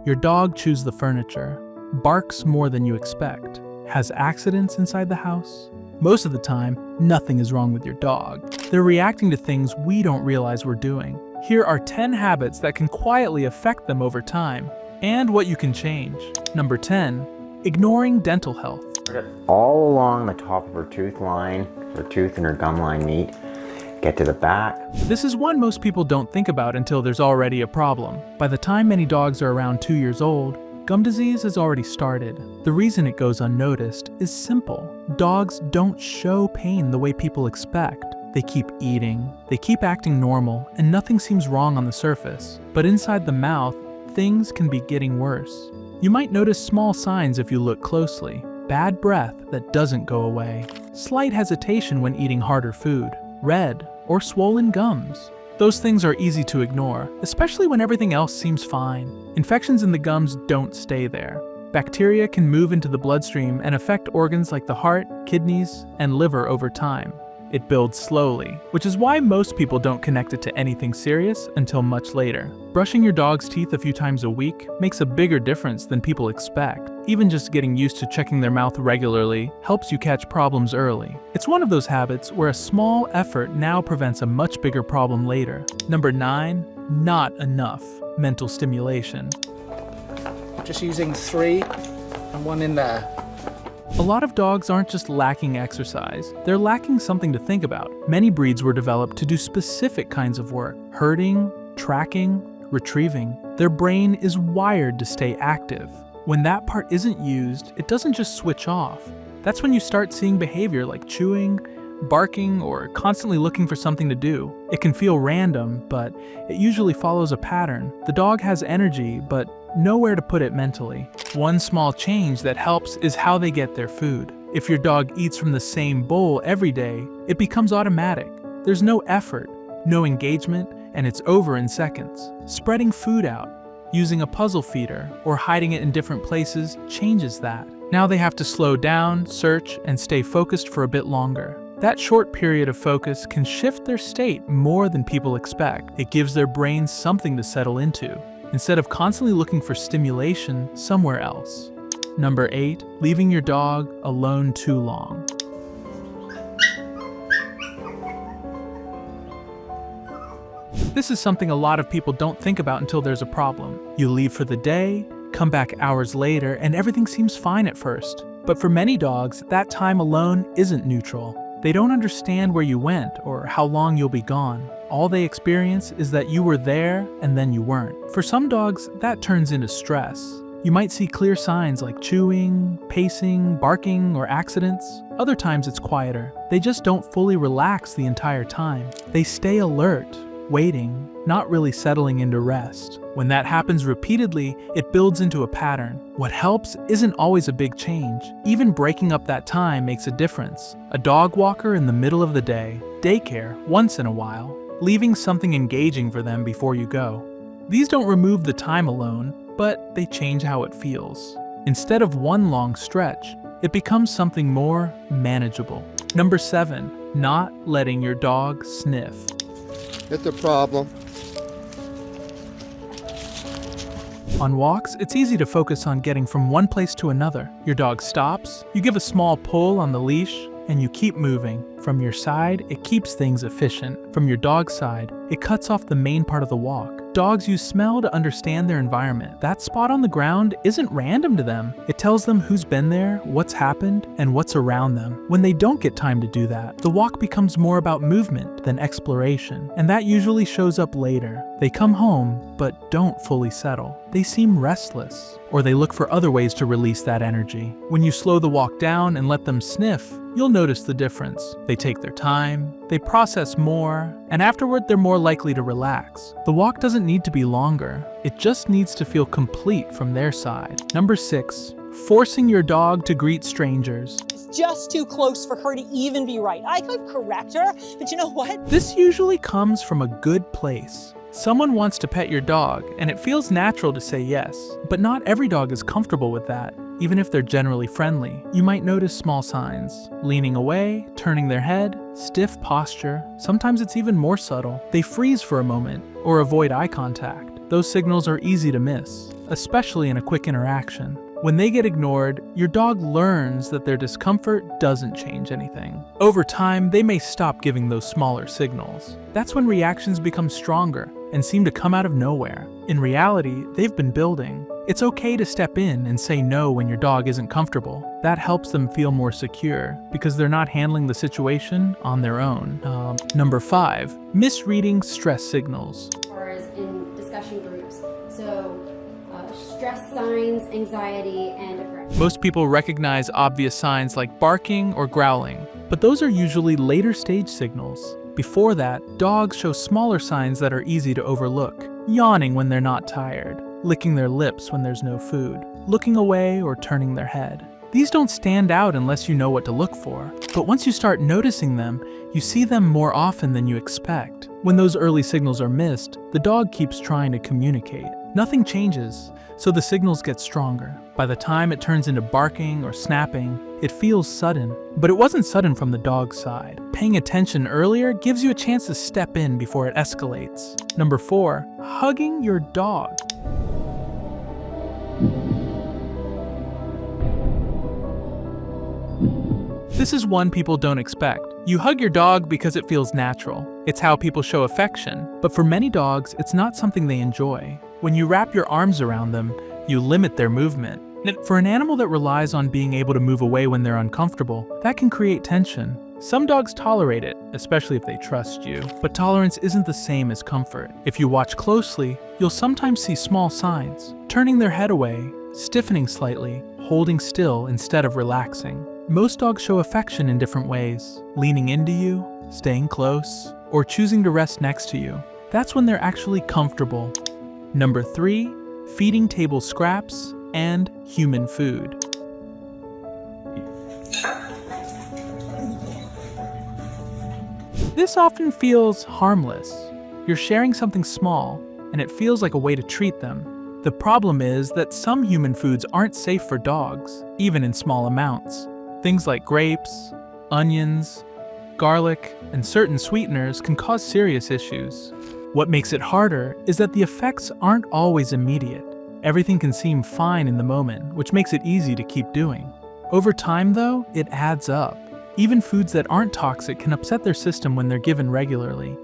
Your dog chews the furniture, barks more than you expect, has accidents inside the house. Most of the time, nothing is wrong with your dog. They're reacting to things we don't realize we're doing. Here are 10 habits that can quietly affect them over time, and what you can change. Number 10, ignoring dental health. All along the top of her tooth line, her tooth and her gum line meet. Get to the back. This is one most people don't think about until there's already a problem. By the time many dogs are around 2 years old, gum disease has already started. The reason it goes unnoticed is simple. Dogs don't show pain the way people expect. They keep eating, they keep acting normal, and nothing seems wrong on the surface. But inside the mouth, things can be getting worse. You might notice small signs if you look closely. Bad breath that doesn't go away. Slight hesitation when eating harder food. Red or swollen gums. Those things are easy to ignore, especially when everything else seems fine. Infections in the gums don't stay there. Bacteria can move into the bloodstream and affect organs like the heart, kidneys, and liver over time. It builds slowly, which is why most people don't connect it to anything serious until much later. Brushing your dog's teeth a few times a week makes a bigger difference than people expect. Even just getting used to checking their mouth regularly helps you catch problems early. It's one of those habits where a small effort now prevents a much bigger problem later. Number 9, not enough mental stimulation. Just using 3 and 1 in there. A lot of dogs aren't just lacking exercise, they're lacking something to think about. Many breeds were developed to do specific kinds of work: herding, tracking, retrieving. Their brain is wired to stay active. When that part isn't used, it doesn't just switch off. That's when you start seeing behavior like chewing, barking, or constantly looking for something to do. It can feel random, but it usually follows a pattern. The dog has energy, but nowhere to put it mentally. One small change that helps is how they get their food. If your dog eats from the same bowl every day, it becomes automatic. There's no effort, no engagement, and it's over in seconds. Spreading food out, using a puzzle feeder, or hiding it in different places changes that. Now they have to slow down, search, and stay focused for a bit longer. That short period of focus can shift their state more than people expect. It gives their brains something to settle into, instead of constantly looking for stimulation somewhere else. Number 8, leaving your dog alone too long. This is something a lot of people don't think about until there's a problem. You leave for the day, come back hours later, and everything seems fine at first. But for many dogs, that time alone isn't neutral. They don't understand where you went or how long you'll be gone. All they experience is that you were there and then you weren't. For some dogs, that turns into stress. You might see clear signs like chewing, pacing, barking, or accidents. Other times it's quieter. They just don't fully relax the entire time. They stay alert, waiting, not really settling into rest. When that happens repeatedly, it builds into a pattern. What helps isn't always a big change. Even breaking up that time makes a difference. A dog walker in the middle of the day, daycare once in a while, leaving something engaging for them before you go. These don't remove the time alone, but they change how it feels. Instead of one long stretch, it becomes something more manageable. Number 7, not letting your dog sniff. It's a problem. On walks, it's easy to focus on getting from one place to another. Your dog stops, you give a small pull on the leash, and you keep moving. From your side, it keeps things efficient. From your dog's side, it cuts off the main part of the walk. Dogs use smell to understand their environment. That spot on the ground isn't random to them. It tells them who's been there, what's happened, and what's around them. When they don't get time to do that, the walk becomes more about movement than exploration, and that usually shows up later. They come home, but don't fully settle. They seem restless, or they look for other ways to release that energy. When you slow the walk down and let them sniff, you'll notice the difference. They take their time, they process more, and afterward they're more likely to relax. The walk doesn't need to be longer, it just needs to feel complete from their side. Number 6, forcing your dog to greet strangers. It's just too close for her to even be right. I could correct her, but you know what? This usually comes from a good place. Someone wants to pet your dog, and it feels natural to say yes, but not every dog is comfortable with that. Even if they're generally friendly, you might notice small signs: leaning away, turning their head, stiff posture. Sometimes it's even more subtle. They freeze for a moment or avoid eye contact. Those signals are easy to miss, especially in a quick interaction. When they get ignored, your dog learns that their discomfort doesn't change anything. Over time, they may stop giving those smaller signals. That's when reactions become stronger and seem to come out of nowhere. In reality, they've been building. It's okay to step in and say no when your dog isn't comfortable. That helps them feel more secure because they're not handling the situation on their own. Number 5, misreading stress signals. Or as in discussion groups. So stress signs, anxiety, and aggression. Most people recognize obvious signs like barking or growling, but those are usually later stage signals. Before that, dogs show smaller signs that are easy to overlook. Yawning when they're not tired, licking their lips when there's no food, looking away or turning their head. These don't stand out unless you know what to look for, but once you start noticing them, you see them more often than you expect. When those early signals are missed, the dog keeps trying to communicate. Nothing changes, so the signals get stronger. By the time it turns into barking or snapping, it feels sudden, but it wasn't sudden from the dog's side. Paying attention earlier gives you a chance to step in before it escalates. Number 4, hugging your dog. This is one people don't expect. You hug your dog because it feels natural. It's how people show affection. But for many dogs, it's not something they enjoy. When you wrap your arms around them, you limit their movement. For an animal that relies on being able to move away when they're uncomfortable, that can create tension. Some dogs tolerate it, especially if they trust you. But tolerance isn't the same as comfort. If you watch closely, you'll sometimes see small signs: turning their head away, stiffening slightly, holding still instead of relaxing. Most dogs show affection in different ways: leaning into you, staying close, or choosing to rest next to you. That's when they're actually comfortable. Number 3, feeding table scraps and human food. This often feels harmless. You're sharing something small, and it feels like a way to treat them. The problem is that some human foods aren't safe for dogs, even in small amounts. Things like grapes, onions, garlic, and certain sweeteners can cause serious issues. What makes it harder is that the effects aren't always immediate. Everything can seem fine in the moment, which makes it easy to keep doing. Over time, though, it adds up. Even foods that aren't toxic can upset their system when they're given regularly.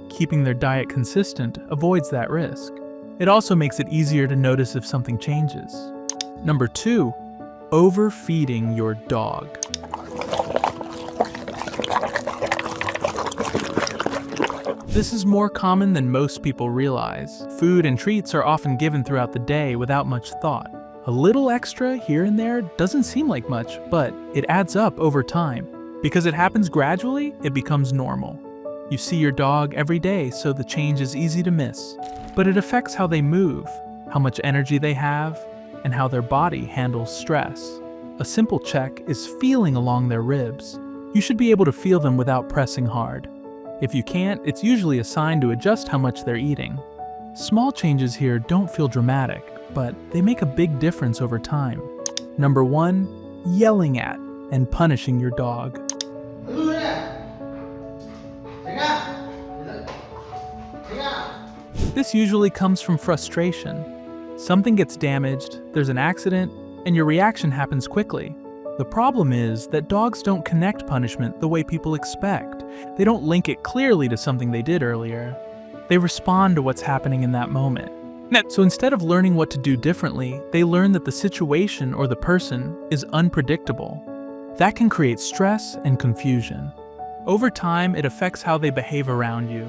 Keeping their diet consistent avoids that risk. It also makes it easier to notice if something changes. Number 2, overfeeding your dog. This is more common than most people realize. Food and treats are often given throughout the day without much thought. A little extra here and there doesn't seem like much, but it adds up over time. Because it happens gradually, it becomes normal. You see your dog every day, so the change is easy to miss. But it affects how they move, how much energy they have, and how their body handles stress. A simple check is feeling along their ribs. You should be able to feel them without pressing hard. If you can't, it's usually a sign to adjust how much they're eating. Small changes here don't feel dramatic, but they make a big difference over time. Number 1, yelling at and punishing your dog. This usually comes from frustration. Something gets damaged, there's an accident, and your reaction happens quickly. The problem is that dogs don't connect punishment the way people expect. They don't link it clearly to something they did earlier. They respond to what's happening in that moment. So instead of learning what to do differently, they learn that the situation or the person is unpredictable. That can create stress and confusion. Over time, it affects how they behave around you.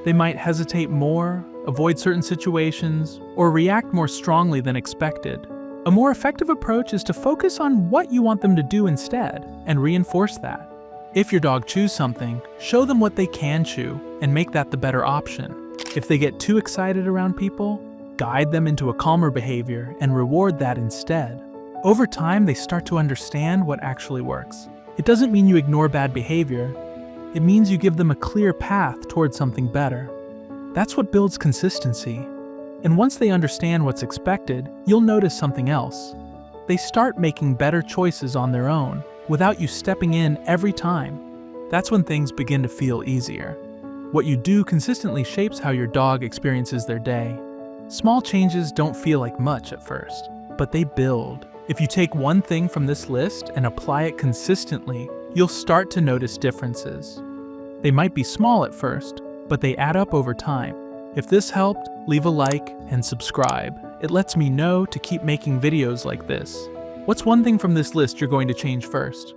They might hesitate more, avoid certain situations, or react more strongly than expected. A more effective approach is to focus on what you want them to do instead and reinforce that. If your dog chews something, show them what they can chew and make that the better option. If they get too excited around people, guide them into a calmer behavior and reward that instead. Over time, they start to understand what actually works. It doesn't mean you ignore bad behavior. It means you give them a clear path towards something better. That's what builds consistency. And once they understand what's expected, you'll notice something else. they start making better choices on their own, without you stepping in every time. That's when things begin to feel easier. What you do consistently shapes how your dog experiences their day. Small changes don't feel like much at first, but they build. If you take one thing from this list and apply it consistently, you'll start to notice differences. They might be small at first, but they add up over time. If this helped, leave a like and subscribe. It lets me know to keep making videos like this. What's one thing from this list you're going to change first?